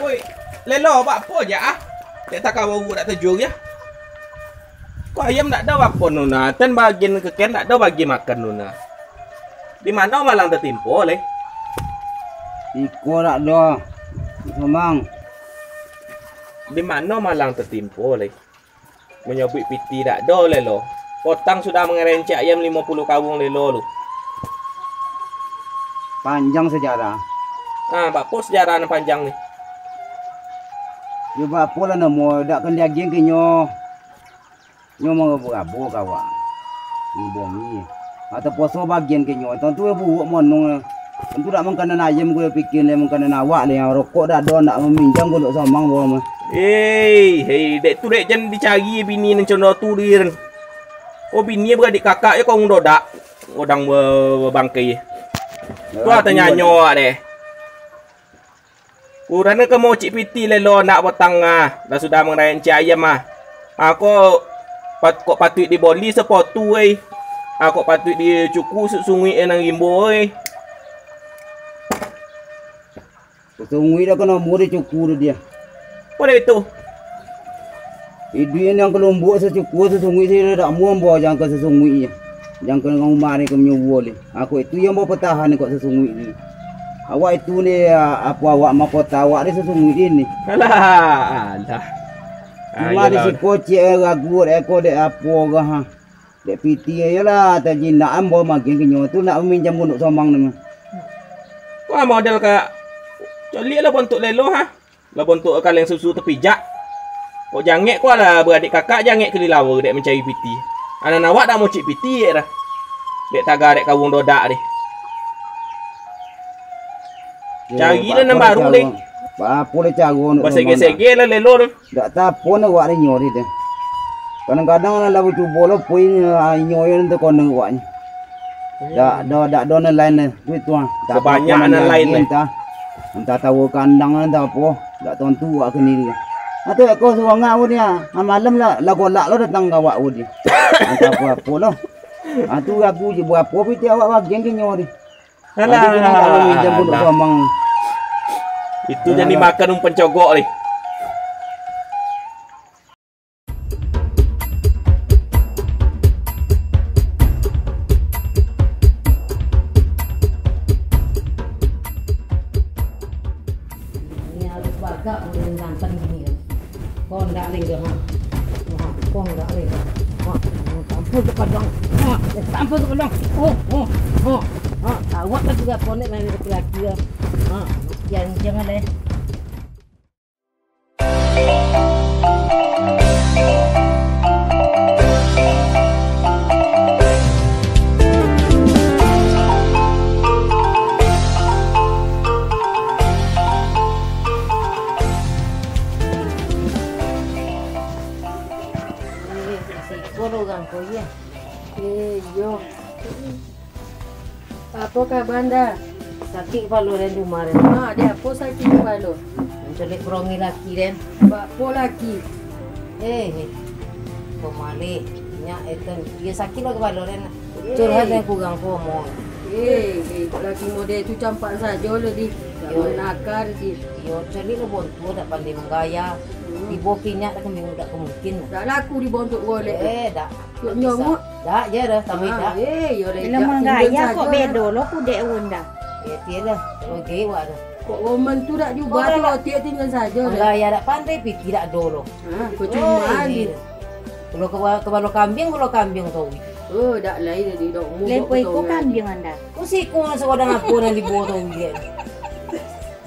Woi. Lelo buat apa je ah? Tak takkan baru nak terjun ya. Kau ayam tak ada apa nuna. Ten bagian keken tak ada bagi makan nuna. Di mana malang tertimpa leh? Iko tak ada. Memang. Di mana malang tertimpa leh? Menyebut piti tak ada Lelo. Potang sudah mengerencik ayam 50 kawung Lelo lu. Panjang sejarah. Apa sejarah yang panjang ni? Dia buat apa lah nama. Tak kena daging ke nyo. Nyo mau berabur kawan. Ni bongi. Atau poso bagian ke nyo. Tentu ya buruk monong. Tentu tak mengkana ayam gue pikir dia mengkana awak ni. Rokok tak ada nak meminjam gue duk somang bawa mah. Hei, dek tu dek jangan dicari bini nan cono tu dia. Oh bini beradik kakak ya kau ngodak. Odang berbangkai. Tu tanya nyo deh. Kurana kamu cik piti Lelo nak petang dah sudah mengerenci ayam Aku kok patut diboli sepotu Aku patut dicuku sungui nang rimbo Sungui dah kena murah cuku dia. Apa itu? Dia yang kelompok secuku sesungui saya tak mau bawa jangka sesungui. Jangka dengan rumah ni kami boleh. Aku itu yang bawa pertahan kok sesungui ni. Awak itu ni apa awak mahkota awak ni sesungguhnya ni. Alah. Cuma di si kocik ragu ekor dek apa ke ha. Dek piti ajalah tak jinaan bawa makin kenyo tu nak meminjam untuk somang ni. Wah model ke Coli lah bentuk Lelo ha. Lah bentuk kaleng susu terpijak. Kok jangek ku lah beradik kakak jangek ke lilawa dek mencari piti. Anak awak dah mau cik piti dah. Dek tagar dek kawung dodak ni. Cari lah yang baru deh. Apa dia cari nak. Sege-sege lah Lelo tu. Tak tahu nak buat ni nyori dia. Kadang-kadang lah cuba lah poin nyori tu kau nak buatnya. Tak ada lain lah. Tu tu ah. Sebanyak anak lain lah. Entah tahu kandang entah apa. Tak tentu buat sendiri. Atau kau suruh ngau dia. Malam lah golak lo datang kawak dia. Entah apa lah. Tu aku je buat apa piti awak bagian ke nyori. Alah. Itu jadi makan pencogok ni. Ini harus bagak boleh nantang gini. Kau ndak leh dah. Kau ndak leh. Tampil tu kadang. Tampil tu kadang. Oh. Awak kan juga ponek main laki-laki ya. Jangan leh. Korang kau ya. Yo. Apa kabar anda? Sakit kepala dan kemarin. Dia apa sakit kepala? Menculik berongi laki dan. Apa laki? Pemalik. Nya itu dia sakit lah kepala dan. Curhat dan kurang komo. Laki model itu campak saja lah di. Jangan nakar di. Yo cari lo bontu tak pandai menggaya. Di bokinya tak kembing tak mungkin. Tak laku di bontu boleh. Tak. Nyomot. Tak je dah tapi tak. Bila menggaya kok bedo lo kudek undang. Tiada, okey wak dah. Kok woman tu tak juga tu tiap tinggal saja. Menggaya tak pandai pi tidak dolo. Percuma ni. Kalau kepala kambing tahu. Tak lain dia dok mu. Lepoi ko kambing anda. Ku siku sekolah ngapo nang dibawa tahu dia.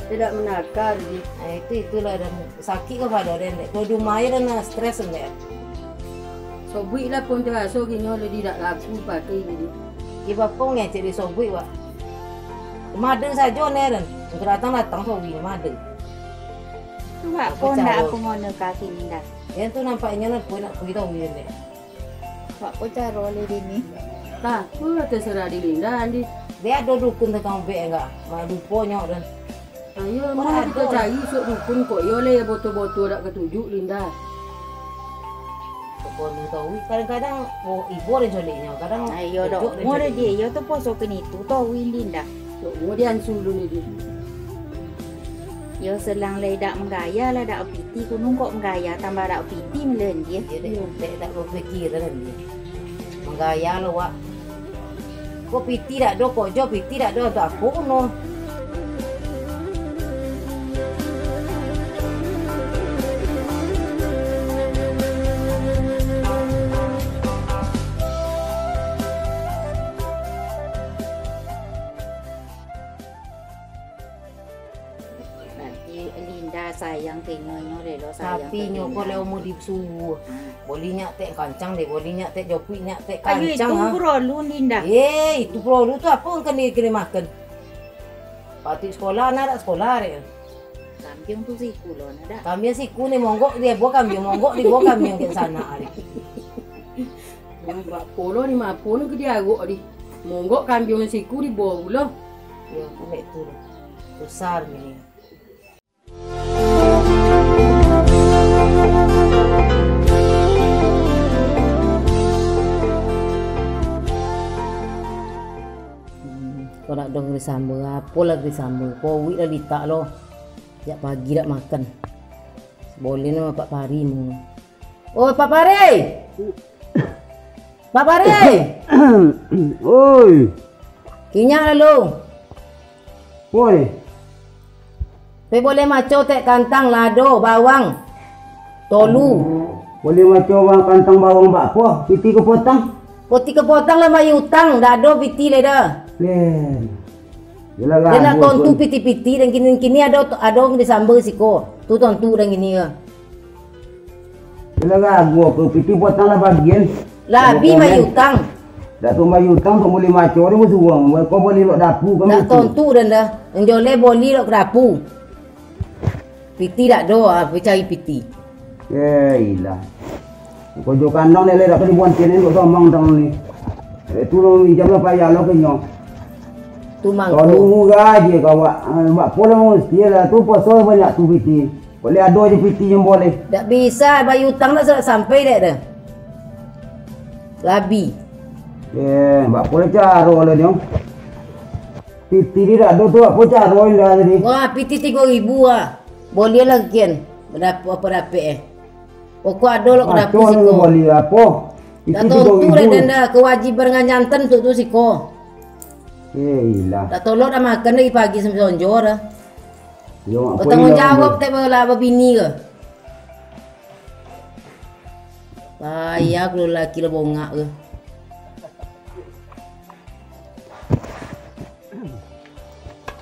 Tidak menakar dia. Itulah dan sakit kepada dia. Kalau dumai dan stres dia. Sobui lah pun terasa gini oleh tidak laku pakai ni. Iba pun ngecek di sobui wak. Madeng saja neren. Datang sobui madeng. Wak pun nak aku ngono kaki ndak. Yang tu nampaknya nak pergi tahu dia ni. Wak pun caro le dini. Tak, terserah di Linda Andi. Dia ada dukun tentang be enggak? Mak luponya dan. Ayo mana kita cari sok dukun kok yo le botol-botol dak ketujuk Linda. Kau tahu kadang-kadang ibu ada joleknya, kadang ayo dok. Mora dia yo tu poso kenitu tahu Linda. Kemudian sulu ni dia. Yo selang lay dak menggaya lah dak piti kunung kok menggaya tambah dak piti melen dia. Dia tak berfikir kan dia. Menggaya lo wak. Kok piti tak do, kok jo piti tak do, tu aku no. Sayang tengoknya Lelo sayang. Tapi nyoko leo mau disuruh. Boleh nyak tek kancang deh, boleh nyak tek jopi nyak tek Ayo kancang. itu perlu Linda. Itu perlu tu apa kena makan. Pati sekolah nak sekolah deh. Kambing tu siku loh nada. Kambing siku ni monggok dia bawa kambing monggok dia bawa kambing ke sana hari. Mbak polo ni mah polo ke dia agak di. Monggok kambing siku di bawah lo. Ya, kau tu besar ni. Kau nak dong disambung apa lagi disambung? Kau wik dah ditak lo. Sejak pagi dah makan. Boleh nama Pak Fahri ni. Oh Pak Fahri. Pak Fahri. Oi. Kinyak lalu. Boleh. Boleh maco tek kantang lado bawang. Tolu. Boleh macam orang kantang bawang bak apa? Piti ke potong? Poti ke potong lah mai utang, dah ada piti le dah. Len. Jelah Dia nak tontu piti-piti dan kini ada disambung siko. Tu tontu dan gini ya. Jelah ragu ke piti potong lah bagian. Labi mai utang. Dah tu mai utang tu boleh macam ni mesti uang. Kau boleh lok dapu kan? Nak tontu dan dah. Yang jole boleh lok dapu. Piti tak ada, cari piti. Iyalah. Kau jo kandang ni dah kena buat ni kau somang tang ni. Tu lo jam lah payah lo kenyang. Tu mangkuk. Kalau murah je kau buat pola mesti lah tu pasal banyak tu piti. Boleh ada je piti yang boleh. Tak bisa bayar hutang nak sampai dek dah. Labi. Buat pola cara lah dia. Piti ni dah ada tu apa cara dah tadi. Wah, piti 3,000 ah. Boleh lah kian. Apa dapat Pokok ada lo kedapur siko. Boleh apa? Tak tahu tu dah kewajiban dengan nyanten tu siko. Iyalah. Tak tolong dah makan lagi pagi sampai sonjor dah. Yo, bertanggungjawab tak bela bini ke? Payah kalau laki le bongak ke.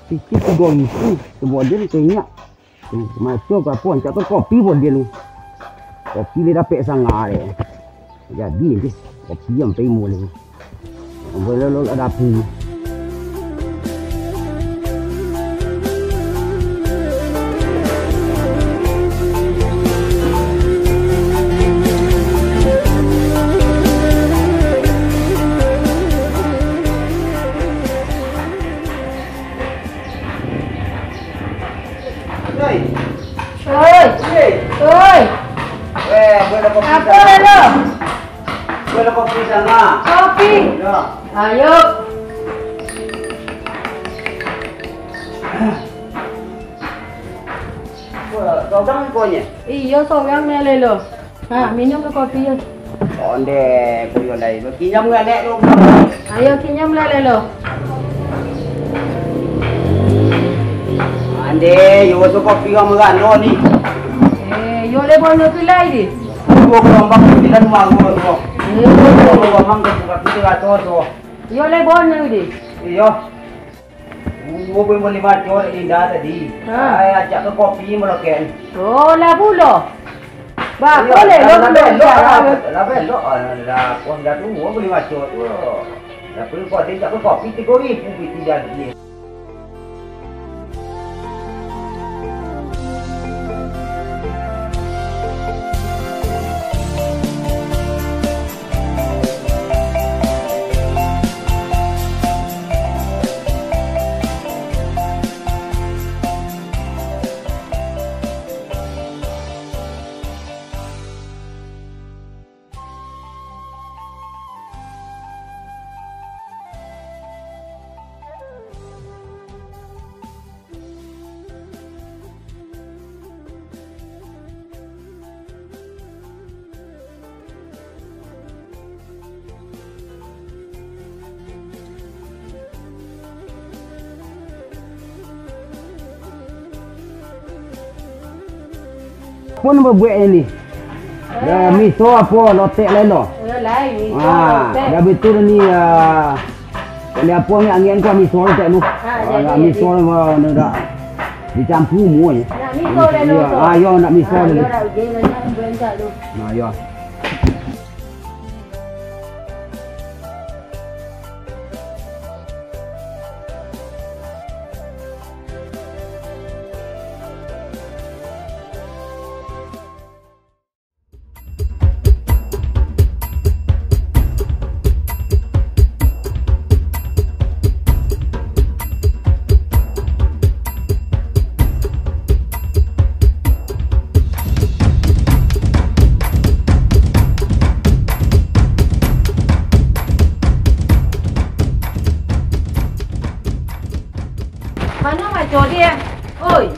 Sikit tu gong itu, semua dia tengok. Macam apa pun, tak kopi pun dia lu. Kopi dia dapat sangat dia. Jadi ni, kopi yang pemu ni. Boleh lo ada api. Apa Lelo? Boleh kopi sana. Kopi. Ya. Ayo. Kau kan konya. Iya seorang ni Lelo. Minum ke kopi ya. Onde kuyo lai. Kinyam ngan nek lu. Ayo kinyam lah Lelo. Ande, yo tu kopi kau merano ni. Yo le bono pilai di. Gua kelompok bilang mau gua. Gua mang ke buka kita tu. Yo le bono di. Iyo. Gua boleh baca indah tadi. Saya ajak ke kopi meloken. Oh lah pula. Bapa le lo lah belok lah pun dah tu gua boleh baca tu. Dah perlu kau dia tak kopi 3,000 piti jadi. pun berbuat ni. Dah miso apa lotek lelo. Lain ni. Dah betul ni kalau apa ni angin kau miso lotek lu. Miso dah dicampur semua ya. Nak miso lelo. Yo nak miso lelo. Yo dah uji nak bentak tu. Yo.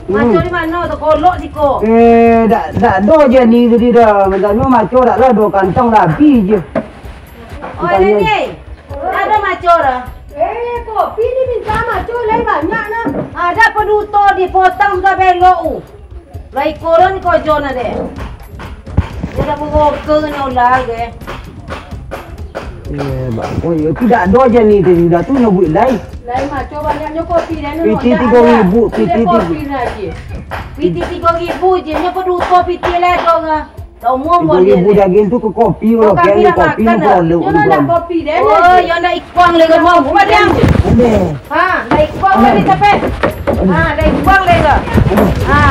Maco di mana tu kolok siko? Tak ada je ni tadi dah. Macamnya maco tak lah 2 kantong rabi je. Oh ni. Ada maco dah. Kopi ni minta maco lain banyak nah. Ada peduto dipotong ke belok u. Lai koron ko jona de. Dia dah buka ni ulah ke. Tidak ada je ni tadi dah tu nak buat lain. Lain maco banyaknya kopi dan Piti 3,000, kopi lagi. Piti 3,000 je, nya peduto piti lah dong. Tahu mau buat dia. 3,000 daging tu ke kopi kalau kopi ni perlu. Yo nak kopi dan. Oh, yo nak ikwang lagi mau buat yang. Ha, nak ikwang lagi tapi. Ha, nak ikwang lagi. Ha.